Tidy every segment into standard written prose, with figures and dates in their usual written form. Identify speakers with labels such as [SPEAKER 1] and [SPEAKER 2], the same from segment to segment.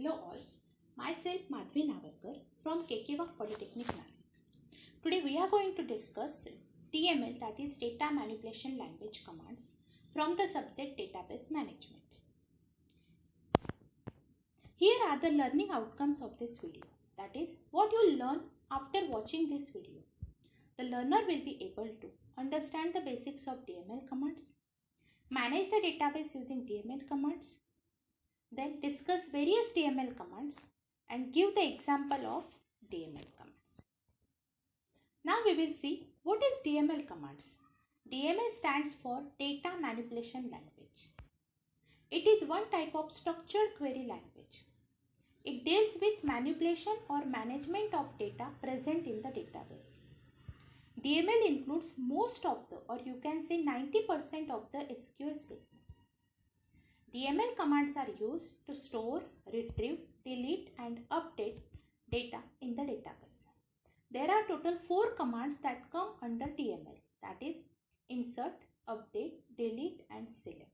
[SPEAKER 1] Hello all, myself Madhvi Navarkar from KKV Polytechnic Nasik. Today we are going to discuss DML, that is Data Manipulation Language commands from the subject Database Management. Here are the learning outcomes of this video, that is what you will learn after watching this video. The learner will be able to understand the basics of DML commands, manage the database using DML commands, then discuss various DML commands and give the example of DML commands. Now we will see what is DML commands. DML stands for Data Manipulation Language. It is one type of structured query language. It deals with manipulation or management of data present in the database. DML includes most of the, or you can say 90% of the SQL statements. DML commands are used to store, retrieve, delete and update data in the database. There are total 4 commands that come under DML, that is insert, update, delete and select.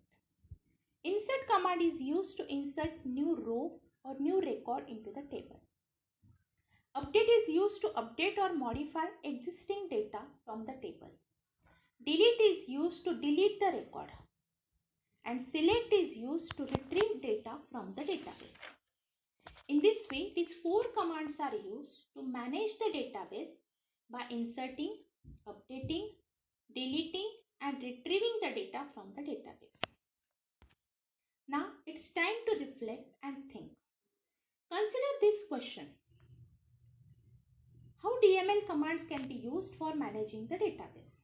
[SPEAKER 1] Insert command is used to insert new row or new record into the table. Update is used to update or modify existing data from the table. Delete is used to delete the record. And select is used to retrieve data from the database. In this way, these 4 commands are used to manage the database by inserting, updating, deleting and retrieving the data from the database. Now it's time to reflect and think. Consider this question. How DML commands can be used for managing the database?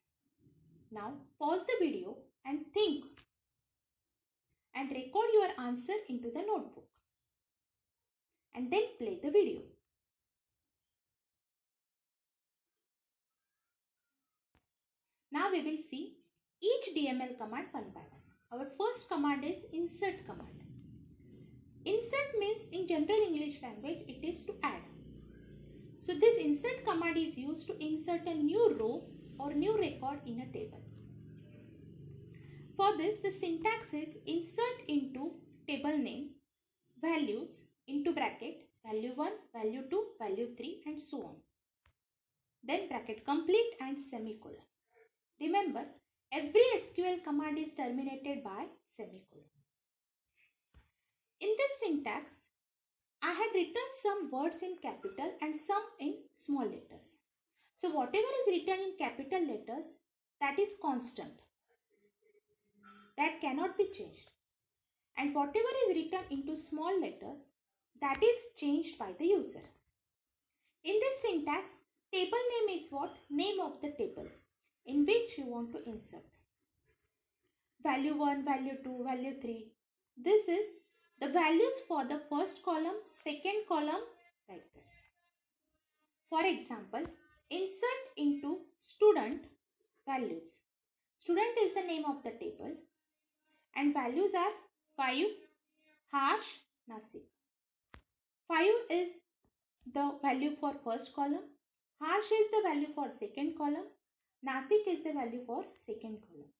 [SPEAKER 1] Now pause the video and think and record your answer into the notebook and then play the video. Now we will see each DML command one by one. Our first command is insert command. Insert means in general English language it is to add. So this insert command is used to insert a new row or new record in a table. For this, the syntax is insert into table name, values into bracket, value 1, value 2, value 3 and so on. Then bracket complete and semicolon. Remember, every SQL command is terminated by semicolon. In this syntax, I had written some words in capital and some in small letters. So whatever is written in capital letters, that is constant. That cannot be changed, and whatever is written into small letters, that is changed by the user. In this syntax, table name is what? Name of the table in which you want to insert. Value 1, value 2, value 3. This is the values for the first column, second column, like this. For example, insert into student values. Student is the name of the table. And values are 5, Harsh, Nasik. 5 is the value for first column. Harsh is the value for second column. Nasik is the value for second column.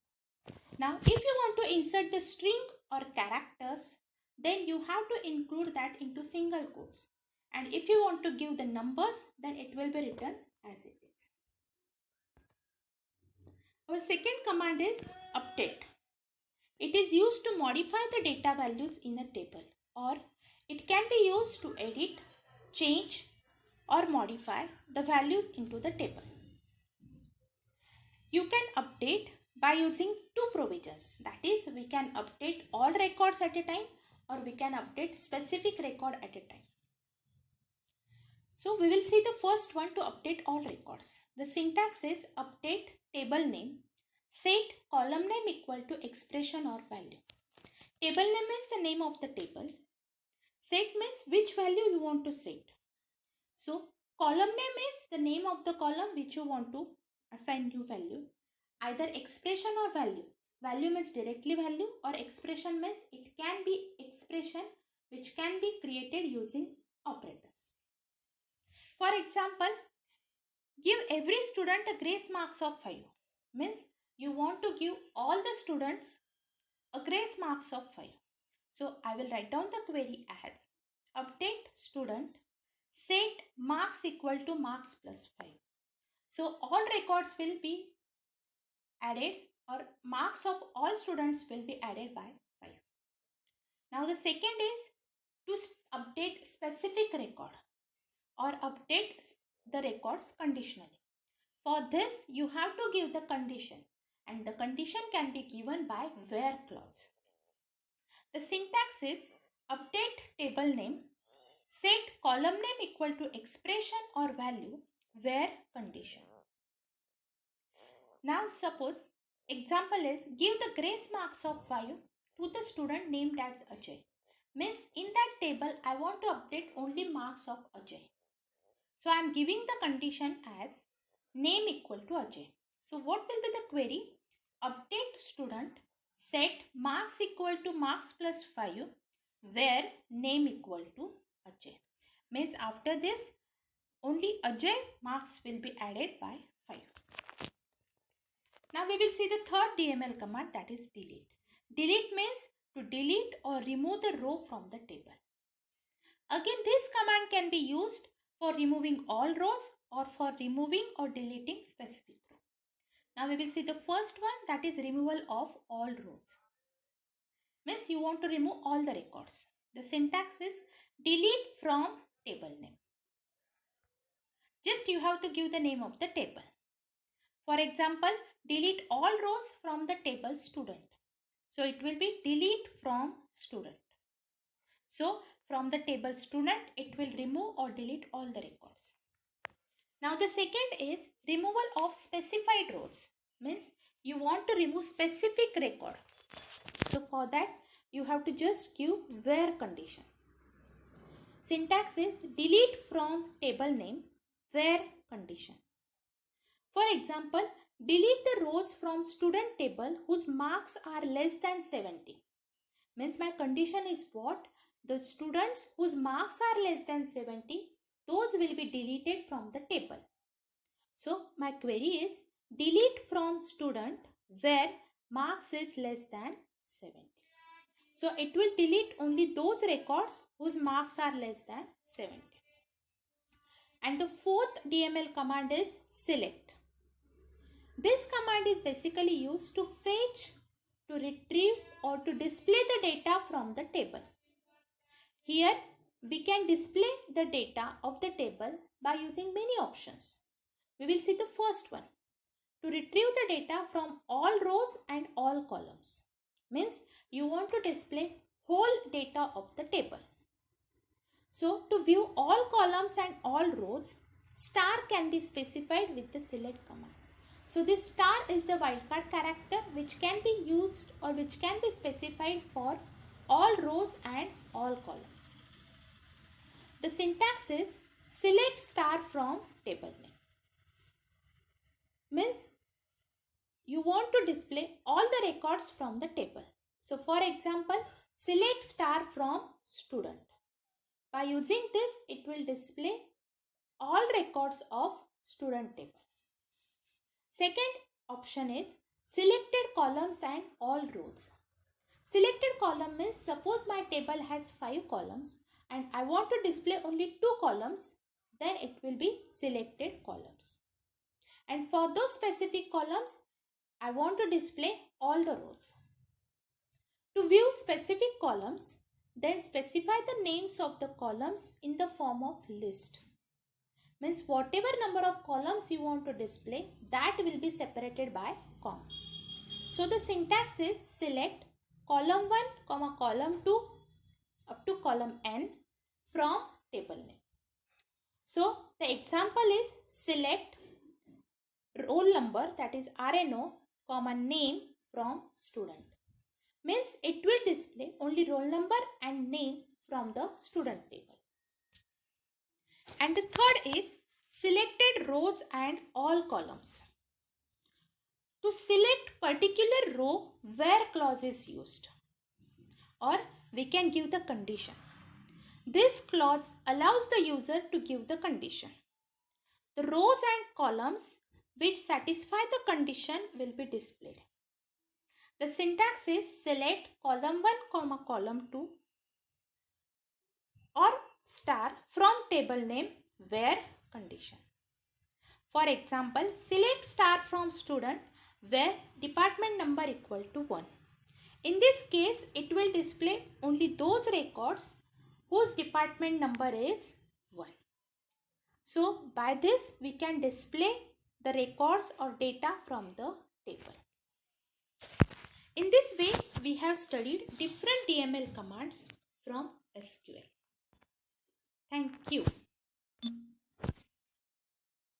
[SPEAKER 1] Now, if you want to insert the string or characters, then you have to include that into single quotes. And if you want to give the numbers, then it will be written as it is. Our second command is update. It is used to modify the data values in a table, or it can be used to edit, change or modify the values into the table. You can update by using 2 provisions, that is we can update all records at a time or we can update specific record at a time. So we will see the first one to update all records. The syntax is update table name, set column name equal to expression or value. Table name is the name of the table. Set means which value you want to set. So column name is the name of the column which you want to assign new value. Either expression or value. Value means directly value, or expression means it can be expression which can be created using operators. For example, give every student a grace marks of 5. Means you want to give all the students a grace marks of 5. So I will write down the query as update student, set marks equal to marks plus 5. So all records will be added, or marks of all students will be added by 5. Now the second is to update specific record or update the records conditionally. For this you have to give the condition, and the condition can be given by where clause. The syntax is update table name, set column name equal to expression or value, where condition. Now suppose example is give the grace marks of 5 to the student named as Ajay. Means in that table I want to update only marks of Ajay. So I am giving the condition as name equal to Ajay. So what will be the query? Update student, set marks equal to marks plus 5 where name equal to Ajay. Means after this only Ajay marks will be added by 5. Now we will see the third DML command, that is delete. Delete means to delete or remove the row from the table. Again this command can be used for removing all rows or for removing or deleting specific row. Now we will see the first one, that is removal of all rows. Means you want to remove all the records. The syntax is delete from table name. Just you have to give the name of the table. For example, delete all rows from the table student. So it will be delete from student. So from the table student, it will remove or delete all the records. Now the second is removal of specified rows. Means you want to remove specific record. So for that you have to just give where condition. Syntax is delete from table name where condition. For example, delete the rows from student table whose marks are less than 70. Means my condition is what? The students whose marks are less than 70, those will be deleted from the table. So my query is delete from student where marks is less than 70. So it will delete only those records whose marks are less than 70. And the fourth DML command is select. This command is basically used to fetch, to retrieve or to display the data from the table. Here we can display the data of the table by using many options. We will see the first one. To retrieve the data from all rows and all columns. Means you want to display whole data of the table. So to view all columns and all rows, star can be specified with the select command. So this star is the wildcard character which can be used or which can be specified for all rows and all columns. The syntax is select star from table name. Means you want to display all the records from the table. So for example, select star from student. By using this, it will display all records of student table. Second option is selected columns and all rows. Selected column means suppose my table has 5 columns and I want to display only 2 columns, then it will be selected columns. And for those specific columns, I want to display all the rows. To view specific columns, then specify the names of the columns in the form of list. Means whatever number of columns you want to display, that will be separated by comma. So the syntax is select column 1, comma column 2 up to column n from table name. So the example is select roll number, that is RNO, comma name from student. Means it will display only roll number and name from the student table. And the third is selected rows and all columns. To select particular row where clause is used, or we can give the condition. This clause allows the user to give the condition. The rows and columns which satisfy the condition will be displayed. The syntax is select column 1, comma column 2 or star from table name where condition. For example, select star from student where department number equal to 1. In this case, it will display only those records whose department number is 1. So, by this we can display the records or data from the table. In this way, we have studied different DML commands from SQL. Thank you.